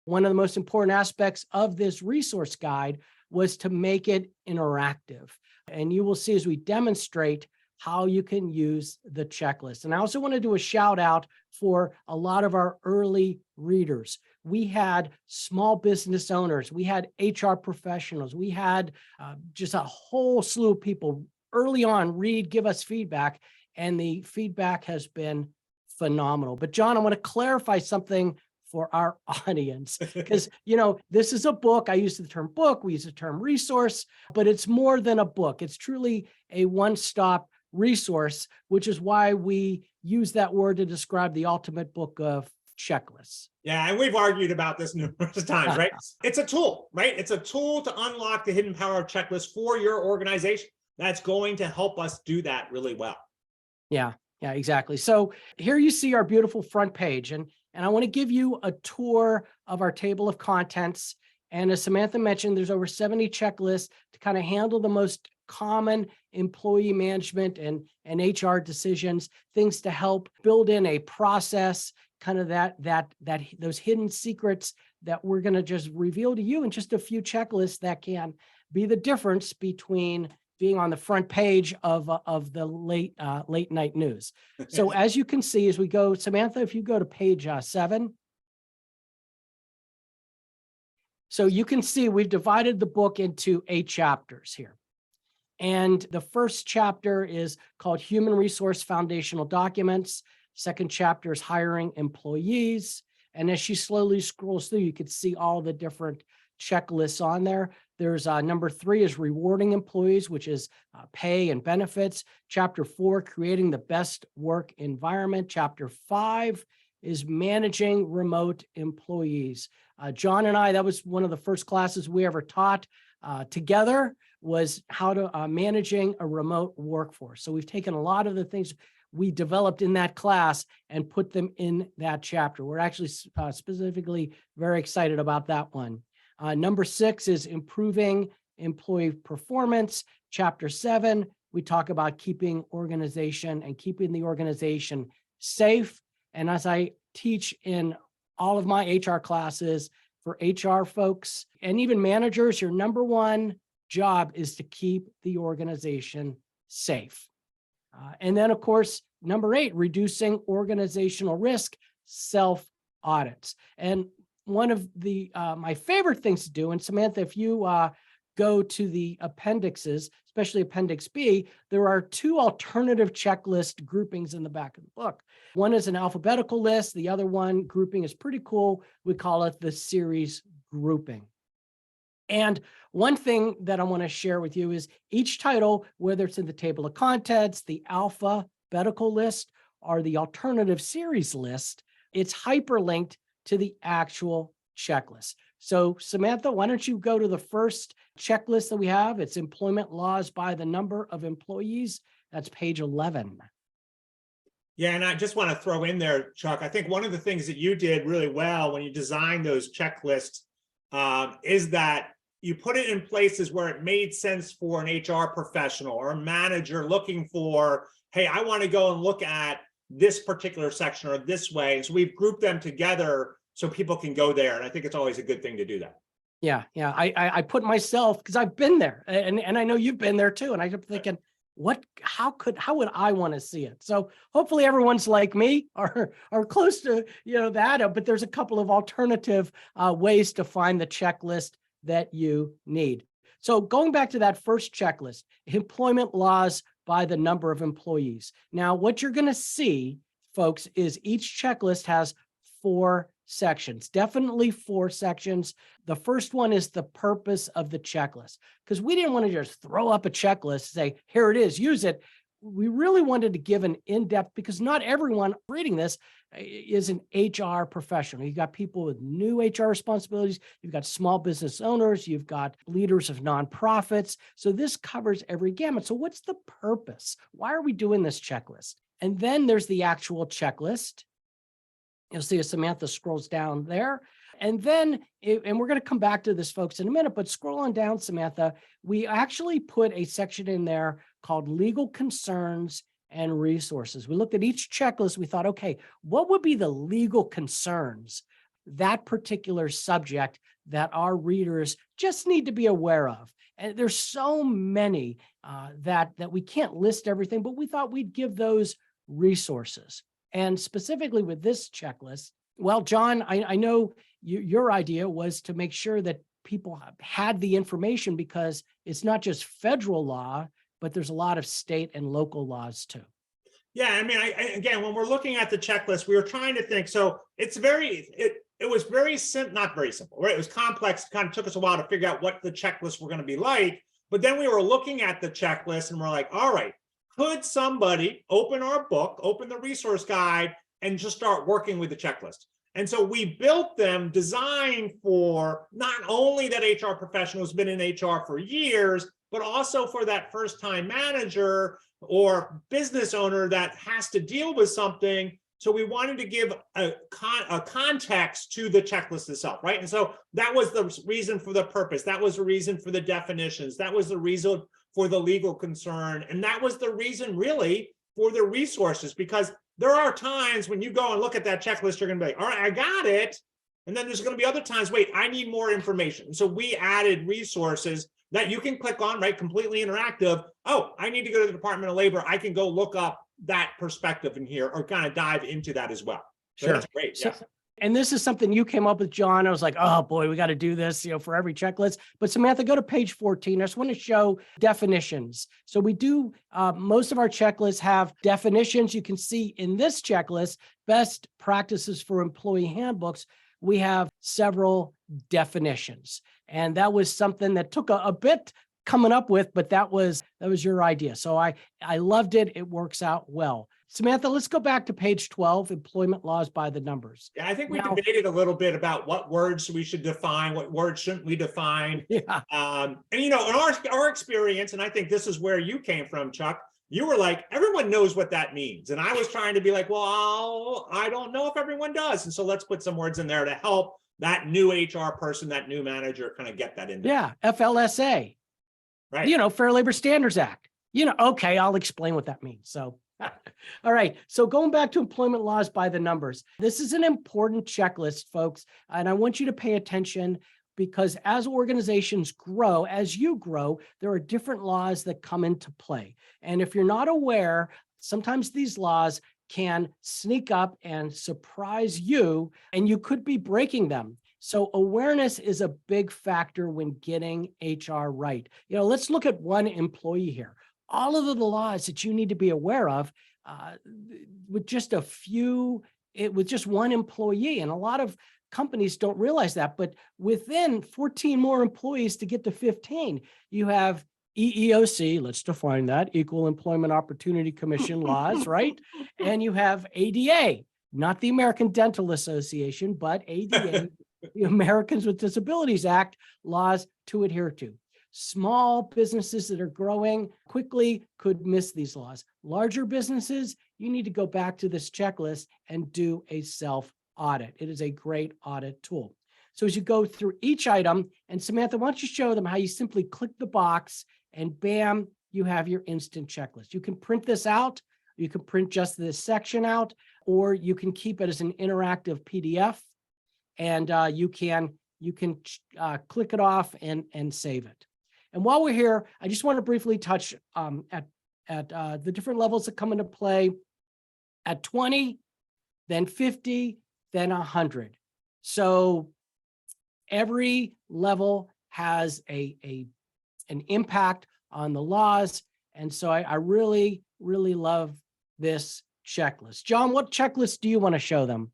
one of the most important aspects of this resource guide was to make it interactive. And you will see as we demonstrate how you can use the checklist. And I also want to do a shout out for a lot of our early readers. We had small business owners, we had HR professionals, we had just a whole slew of people early on read, give us feedback, and the feedback has been phenomenal. But John, I want to clarify something for our audience, because, this is a book. I use the term book, we use the term resource, but it's more than a book. It's truly a one-stop resource, which is why we use that word to describe the ultimate book of checklists. Yeah, and we've argued about this numerous times, right? It's a tool, right? It's a tool to unlock the hidden power of checklists for your organization. That's going to help us do that really well. Yeah, exactly. So here you see our beautiful front page, and I want to give you a tour of our table of contents. And as Samantha mentioned, there's over 70 checklists to kind of handle the most common employee management and HR decisions, things to help build in a process, kind of those hidden secrets that we're going to just reveal to you in just a few checklists that can be the difference between being on the front page of the late night news. So as you can see, as we go, Samantha, if you go to page 7. So you can see we've divided the book into 8 chapters here. And the first chapter is called Human Resource Foundational Documents. Second chapter is Hiring Employees. And as she slowly scrolls through, you can see all the different checklists on there. There's number 3 is Rewarding Employees, which is pay and benefits. Chapter 4, Creating the Best Work Environment. Chapter 5 is Managing Remote Employees. John and I, that was one of the first classes we ever taught together, was how to managing a remote workforce. So we've taken a lot of the things we developed in that class and put them in that chapter. We're actually specifically very excited about that one. Number 6 is Improving Employee Performance. Chapter 7, we talk about keeping the organization safe. And as I teach in all of my HR classes for HR folks and even managers, your number one job is to keep the organization safe. And then, of course, number 8, reducing organizational risk, self-audits. And one of the my favorite things to do, and Samantha, if you go to the appendixes, especially Appendix B, there are 2 alternative checklist groupings in the back of the book. One is an alphabetical list. The other one grouping is pretty cool. We call it the series grouping. And one thing that I want to share with you is each title, whether it's in the table of contents, the alphabetical list, or the alternative series list, it's hyperlinked to the actual checklist. So Samantha, why don't you go to the first checklist that we have? It's employment laws by the number of employees. That's page 11. Yeah, and I just want to throw in there, Chuck, I think one of the things that you did really well when you designed those checklists is that you put it in places where it made sense for an HR professional or a manager looking for, hey, I want to go and look at this particular section or this way. And so we've grouped them together so people can go there. And I think it's always a good thing to do that. Yeah. I put myself, because I've been there, and I know you've been there too. And I kept thinking, how would I want to see it? So hopefully everyone's like me or close to that. But there's a couple of alternative ways to find the checklist that you need. So going back to that first checklist, employment laws by the number of employees. Now, what you're going to see, folks, is each checklist has 4 sections, definitely 4 sections. The first one is the purpose of the checklist, because we didn't want to just throw up a checklist, say, here it is, use it. We really wanted to give an in-depth, because not everyone reading this is an HR professional. You've got people with new HR responsibilities. You've got small business owners. You've got leaders of nonprofits. So this covers every gamut. So what's the purpose? Why are we doing this checklist? And then there's the actual checklist. You'll see as Samantha scrolls down there. And then, and we're going to come back to this, folks, in a minute, but scroll on down, Samantha, we actually put a section in there called legal concerns and resources. We looked at each checklist. We thought, okay, what would be the legal concerns that particular subject that our readers just need to be aware of. And there's so many that we can't list everything, but we thought we'd give those resources. And specifically with this checklist, well, John, I know your idea was to make sure that people had the information, because it's not just federal law, but there's a lot of state and local laws too. Yeah, I mean, again, when we're looking at the checklist, we were trying to think. So it's it was very simple, not very simple, right? It was complex. It kind of took us a while to figure out what the checklist were going to be like. But then we were looking at the checklist and we're like, all right, could somebody open our book, open the resource guide, and just start working with the checklist? And so we built them designed for not only that HR professional who's been in HR for years, but also for that first-time manager or business owner that has to deal with something. So we wanted to give a context to the checklist itself, right? And so that was the reason for the purpose. That was the reason for the definitions. That was the reason for the legal concern. And that was the reason really for the resources, because there are times when you go and look at that checklist, you're going to be like, all right, I got it. And then there's going to be other times, wait, I need more information. So we added resources that you can click on, right? Completely interactive. Oh, I need to go to the Department of Labor. I can go look up that perspective in here or kind of dive into that as well. So Sure. that's great. Yeah. And this is something you came up with, John. I was like, oh boy, we got to do this, for every checklist. But Samantha, go to page 14. I just want to show definitions. So we do, most of our checklists have definitions. You can see in this checklist, best practices for employee handbooks, we have several definitions. And that was something that took a bit coming up with, but that was your idea. So I loved it. It works out well. Samantha, let's go back to page 12, employment laws by the numbers. Yeah, I think we debated a little bit about what words we should define, what words shouldn't we define. Yeah. And in our experience, and I think this is where you came from, Chuck, you were like, everyone knows what that means. And I was trying to be like, well, I don't know if everyone does. And so let's put some words in there to help that new HR person, that new manager kind of get that in there. Yeah, FLSA. Right. Fair Labor Standards Act. Okay, I'll explain what that means. So, all right. So going back to employment laws by the numbers, this is an important checklist, folks. And I want you to pay attention, because as organizations grow, as you grow, there are different laws that come into play. And if you're not aware, sometimes these laws can sneak up and surprise you, and you could be breaking them. So awareness is a big factor when getting HR right. Let's look at one employee here. All of the laws that you need to be aware of with just one employee. And a lot of companies don't realize that, but within 14 more employees to get to 15, you have EEOC, let's define that, Equal Employment Opportunity Commission laws, right? And you have ADA, not the American Dental Association, but ADA, the Americans with Disabilities Act laws to adhere to. Small businesses that are growing quickly could miss these laws. Larger businesses, you need to go back to this checklist and do a self-audit. It is a great audit tool. So as you go through each item, and Samantha, why don't you show them how you simply click the box and bam, you have your instant checklist. You can print this out, you can print just this section out, or you can keep it as an interactive PDF, and you can click it off and save it. And while we're here, I just want to briefly touch at the different levels that come into play at 20, then 50, then 100. So every level has an impact on the laws. And so I really, really love this checklist. John, what checklist do you want to show them?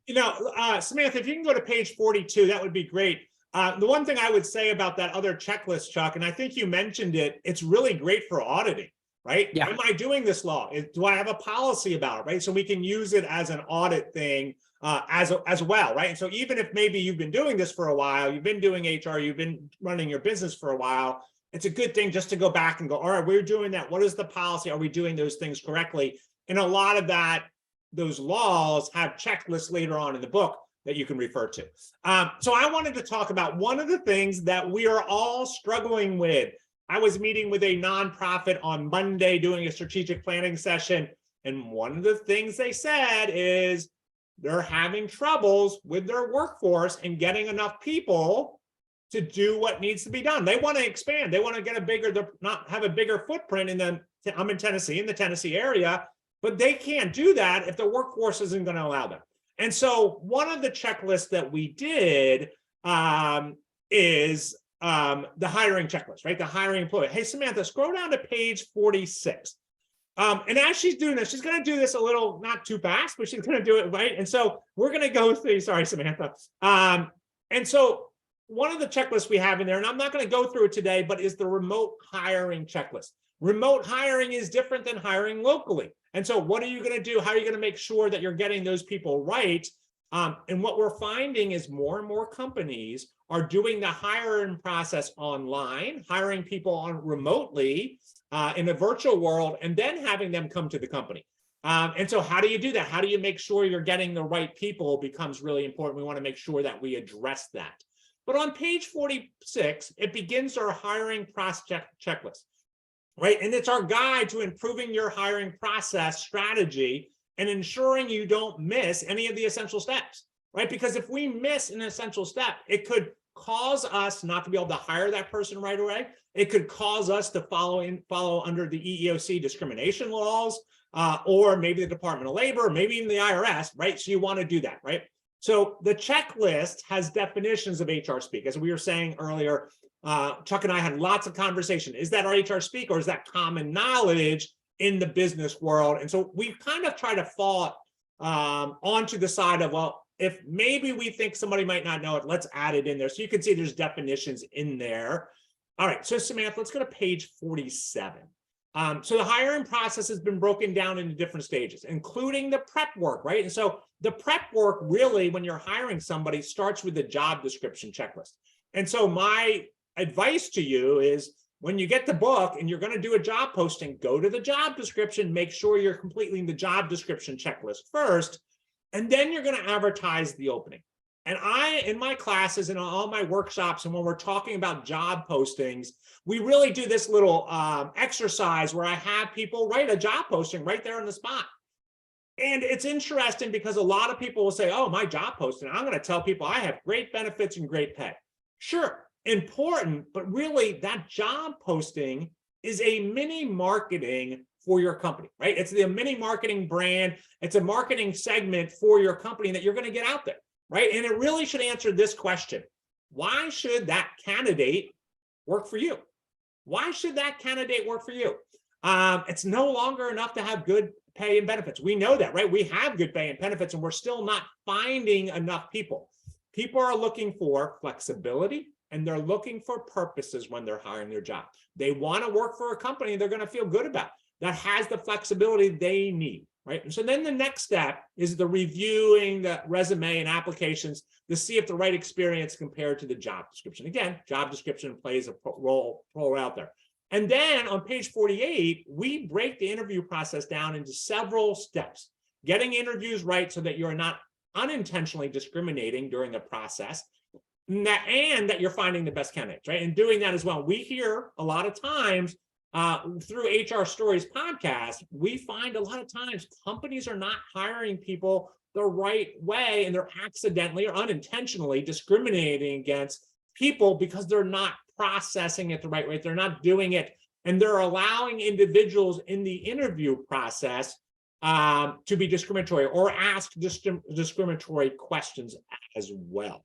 Samantha, if you can go to page 42, that would be great. The one thing I would say about that other checklist, Chuck, and I think you mentioned it, it's really great for auditing, right? Yeah. Am I doing this law? Do I have a policy about it, right? So we can use it as an audit thing as well, right? And so even if maybe you've been doing this for a while, you've been doing HR, you've been running your business for a while, it's a good thing just to go back and go, all right, we're doing that. What is the policy? Are we doing those things correctly? And a lot of those laws have checklists later on in the book that you can refer to. So I wanted to talk about one of the things that we are all struggling with. I was meeting with a nonprofit on Monday doing a strategic planning session. And one of the things they said is, they're having troubles with their workforce and getting enough people to do what needs to be done. They want to expand. They want to get a bigger, not have a bigger footprint in the, I'm in Tennessee, in the Tennessee area, but they can't do that if the workforce isn't going to allow them. And so one of the checklists that we did is the hiring checklist, right? The hiring employee. Hey, Samantha, scroll down to page 46. And as she's doing this, she's going to do this a little, not too fast, but she's going to do it right. And so we're going to go through, sorry, Samantha. And so one of the checklists we have in there, and I'm not going to go through it today, but is the remote hiring checklist. Remote hiring is different than hiring locally. And so what are you going to do? How are you going to make sure that you're getting those people right? And what we're finding is more and more companies are doing the hiring process online, hiring people on remotely in a virtual world, and then having them come to the company. And so how do you do that? How do you make sure you're getting the right people becomes really important. We want to make sure that we address that. But on page 46, it begins our hiring process checklist, right? And it's our guide to improving your hiring process strategy and ensuring you don't miss any of the essential steps, right? Because if we miss an essential step, it could cause us not to be able to hire that person right away. It could cause us to follow under the EEOC discrimination laws, or maybe the Department of Labor, maybe even the IRS, right? So you want to do that, right? So the checklist has definitions of HR speak. As we were saying earlier, Chuck and I had lots of conversation. Is that our HR speak, or is that common knowledge in the business world? And so we kind of try to fall onto the side of, well, if maybe we think somebody might not know it, let's add it in there. So you can see there's definitions in there. All right, so Samantha, let's go to page 47. So the hiring process has been broken down into different stages, including the prep work, right? And so the prep work really, when you're hiring somebody, starts with the job description checklist. And so my advice to you is, when you get the book and you're going to do a job posting, go to the job description, make sure you're completing the job description checklist first, and then you're going to advertise the opening. And in my classes and all my workshops, and when we're talking about job postings, we really do this little exercise where I have people write a job posting right there on the spot. And it's interesting because a lot of people will say, oh, my job posting, I'm going to tell people I have great benefits and great pay. Sure, important, but really that job posting is a mini marketing for your company, right? It's the mini marketing brand. It's a marketing segment for your company that you're going to get out there, right? And it really should answer this question. Why should that candidate work for you? Why should that candidate work for you? It's no longer enough to have good pay and benefits. We know that, right? We have good pay and benefits, and we're still not finding enough people. People are looking for flexibility, and they're looking for purposes when they're hiring their job. They want to work for a company they're going to feel good about, that has the flexibility they need, right? And so then the next step is the reviewing the resume and applications to see if the right experience compared to the job description. Again, job description plays a role out there. And then on page 48, we break the interview process down into several steps, getting interviews right so that you're not unintentionally discriminating during the process, and that you're finding the best candidates, right? And doing that as well. We hear a lot of times through HR Stories podcast, we find a lot of times companies are not hiring people the right way, and they're accidentally or unintentionally discriminating against people because they're not processing it the right way. They're not doing it, and they're allowing individuals in the interview process to be discriminatory or ask discriminatory questions as well.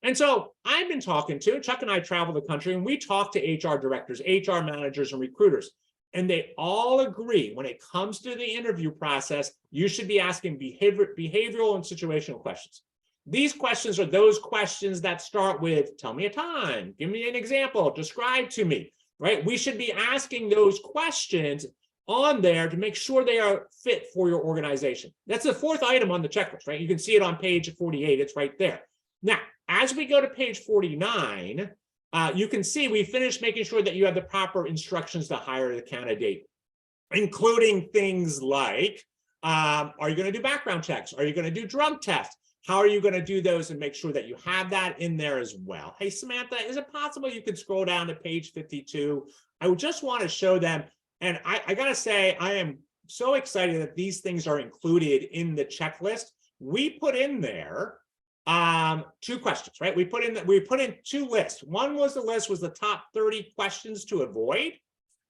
And so I've been talking to, Chuck and I travel the country, and we talk to HR directors, HR managers, and recruiters. And they all agree when it comes to the interview process, you should be asking behavioral and situational questions. These questions are those questions that start with, tell me a time, give me an example, describe to me, right? We should be asking those questions on there to make sure they are fit for your organization. That's the fourth item on the checklist, right? You can see it on page 48, it's right there. Now, as we go to page 49, you can see we finished making sure that you have the proper instructions to hire the candidate, including things like, are you going to do background checks? Are you going to do drug tests? How are you going to do those and make sure that you have that in there as well? Hey, Samantha, is it possible you could scroll down to page 52? I would just want to show them. And I got to say, I am so excited that these things are included in the checklist, we put in there two questions, right? We put in two lists. One was the top 30 questions to avoid,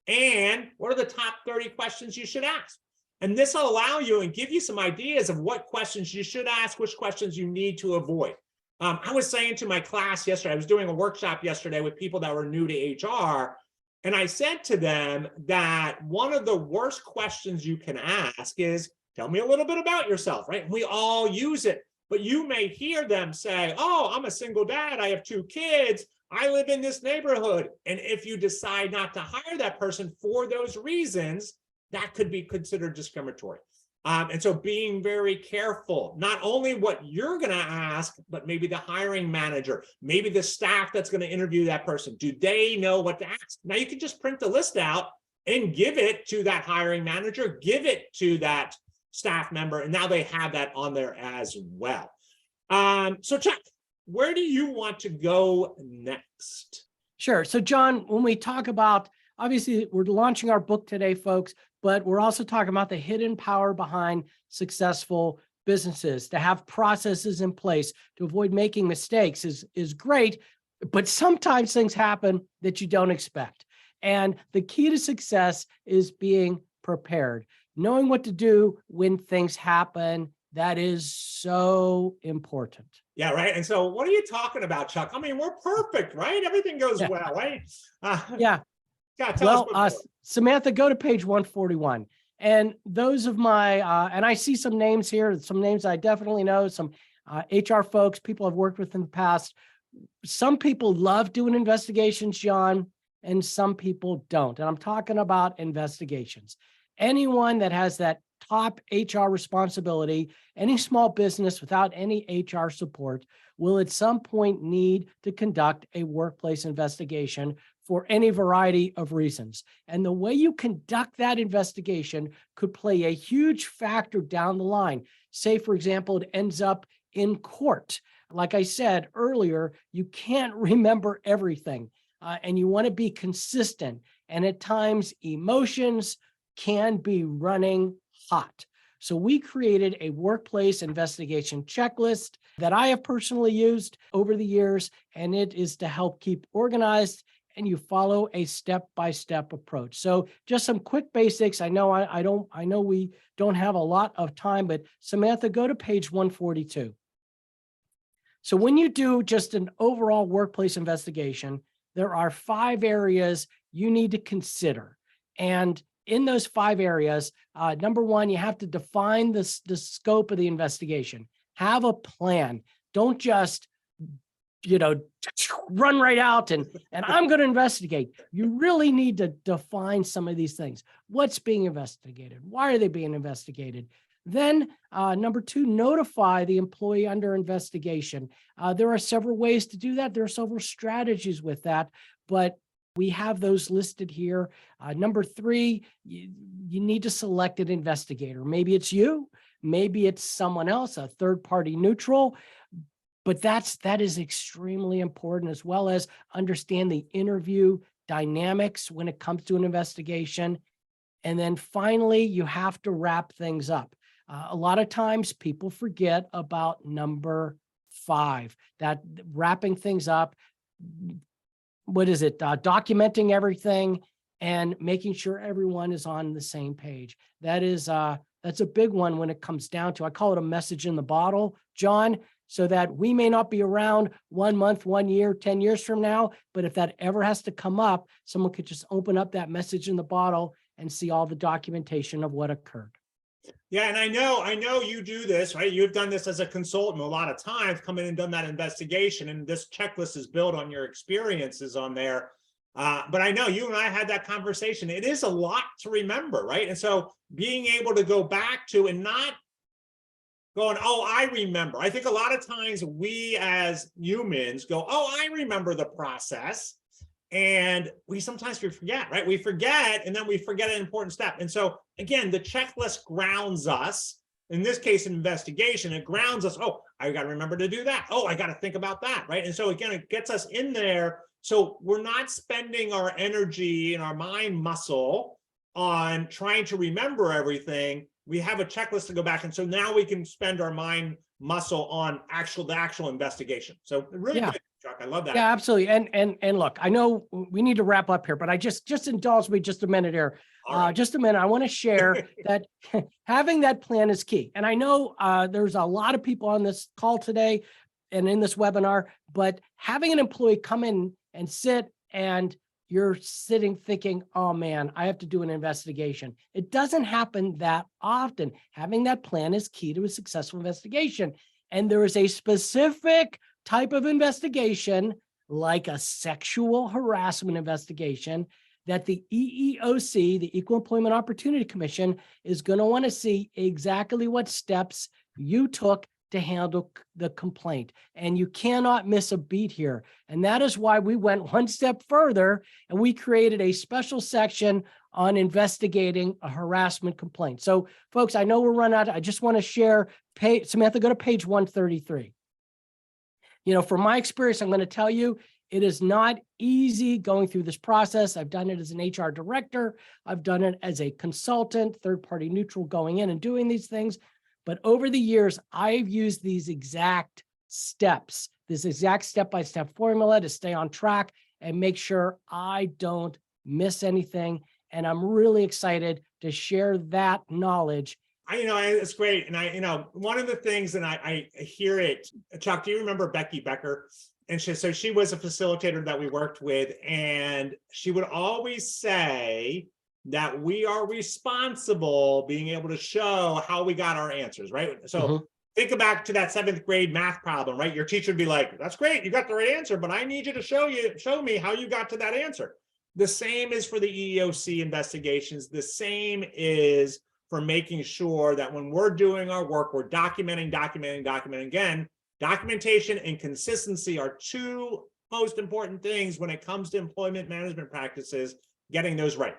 and what are the top 30 questions you should ask? And this will allow you and give you some ideas of what questions you should ask, which questions you need to avoid. I was saying to my class yesterday, I was doing a workshop yesterday with people that were new to HR, and I said to them that one of the worst questions you can ask is, tell me a little bit about yourself, right? We all use it, but you may hear them say, oh, I'm a single dad, I have 2 kids, I live in this neighborhood. And if you decide not to hire that person for those reasons, that could be considered discriminatory. And so being very careful, not only what you're going to ask, but maybe the hiring manager, maybe the staff that's going to interview that person. Do they know what to ask? Now you can just print the list out and give it to that hiring manager, give it to that staff member, and now they have that on there as well. So Chuck, where do you want to go next? Sure. So John, when we talk about, obviously we're launching our book today, folks, but we're also talking about the hidden power behind successful businesses. To have processes in place to avoid making mistakes is great, but sometimes things happen that you don't expect. And the key to success is being prepared, knowing what to do when things happen. That is so important. Yeah, right. And so what are you talking about, Chuck? I mean, we're perfect, right? Everything goes well, right? Yeah. Yeah, tell us Samantha, go to page 141. And those of my, and I see some names here, some names I definitely know, some HR folks, people I've worked with in the past. Some people love doing investigations, John, and some people don't. And I'm talking about investigations. Anyone that has that top HR responsibility, any small business without any HR support will at some point need to conduct a workplace investigation for any variety of reasons. And the way you conduct that investigation could play a huge factor down the line. Say, for example, it ends up in court. Like I said earlier, you can't remember everything, and you want to be consistent. And at times, emotions can be running hot. So we created a workplace investigation checklist that I have personally used over the years, and it is to help keep organized and you follow a step-by-step approach. So just some quick basics. I know I know we don't have a lot of time, but Samantha, go to page 142. So when you do just an overall workplace investigation, there are 5 areas you need to consider. And in those 5 areas, number 1, you have to define the scope of the investigation. Have a plan. Don't just, run right out and I'm going to investigate. You really need to define some of these things. What's being investigated? Why are they being investigated? Then number 2, notify the employee under investigation. There are several ways to do that. There are several strategies with that, but we have those listed here. Number 3, you need to select an investigator. Maybe it's you, maybe it's someone else, a third-party neutral, but that is extremely important, as well as understand the interview dynamics when it comes to an investigation. And then finally, you have to wrap things up. A lot of times people forget about number 5, that wrapping things up. What is it? Documenting everything and making sure everyone is on the same page. That's a big one when it comes down to, I call it a message in the bottle, John, so that we may not be around 1 month, 1 year, 10 years from now, but if that ever has to come up, someone could just open up that message in the bottle and see all the documentation of what occurred. Yeah, and I know you do this, right? You've done this as a consultant a lot of times, come in and done that investigation, and this checklist is built on your experiences on there. But I know you and I had that conversation. It is a lot to remember, right? And so being able to go back to and not going, oh, I remember. I think a lot of times we as humans go, oh, I remember the process. And we sometimes forget, right? We forget, and then we forget an important step. And so again, the checklist grounds us. In this case, investigation, it grounds us. Oh, I got to remember to do that. Oh, I got to think about that, right? And so again, it gets us in there. So we're not spending our energy and our mind muscle on trying to remember everything. we have a checklist to go back. And so now we can spend our mind muscle on the actual investigation. So really Yeah. good, Chuck. I love that. Yeah, absolutely. And look, I know we need to wrap up here, but I just indulge me just a minute here. All right. Just a minute. I want to share that having that plan is key. And I know there's a lot of people on this call today and in this webinar, but having an employee come in and sit and you're sitting thinking, oh man, I have to do an investigation. It doesn't happen that often. Having that plan is key to a successful investigation. And there is a specific type of investigation, like a sexual harassment investigation, that the EEOC, the Equal Employment Opportunity Commission, is going to want to see exactly what steps you took to handle the complaint. And you cannot miss a beat here. And that is why we went one step further and we created a special section on investigating a harassment complaint. So folks, I know we're running out. I just want to share, Samantha, go to page 133. You know, from my experience, I'm going to tell you, it is not easy going through this process. I've done it as an HR director. I've done it as a consultant, third-party neutral, going in and doing these things. But over the years, I've used these exact steps, this exact step-by-step formula to stay on track and make sure I don't miss anything. And I'm really excited to share that knowledge. It's great. And one of the things, and I hear it, Chuck, do you remember Becky Becker? And so she was a facilitator that we worked with, and she would always say that we are responsible being able to show how we got our answers, right? So think back to that 7th grade math problem, right? Your teacher would be like, that's great, you got the right answer, but I need you to show me how you got to that answer. The same is for the EEOC investigations. The same is for making sure that when we're doing our work, we're documenting. Again, documentation and consistency are two most important things when it comes to employment management practices, getting those right.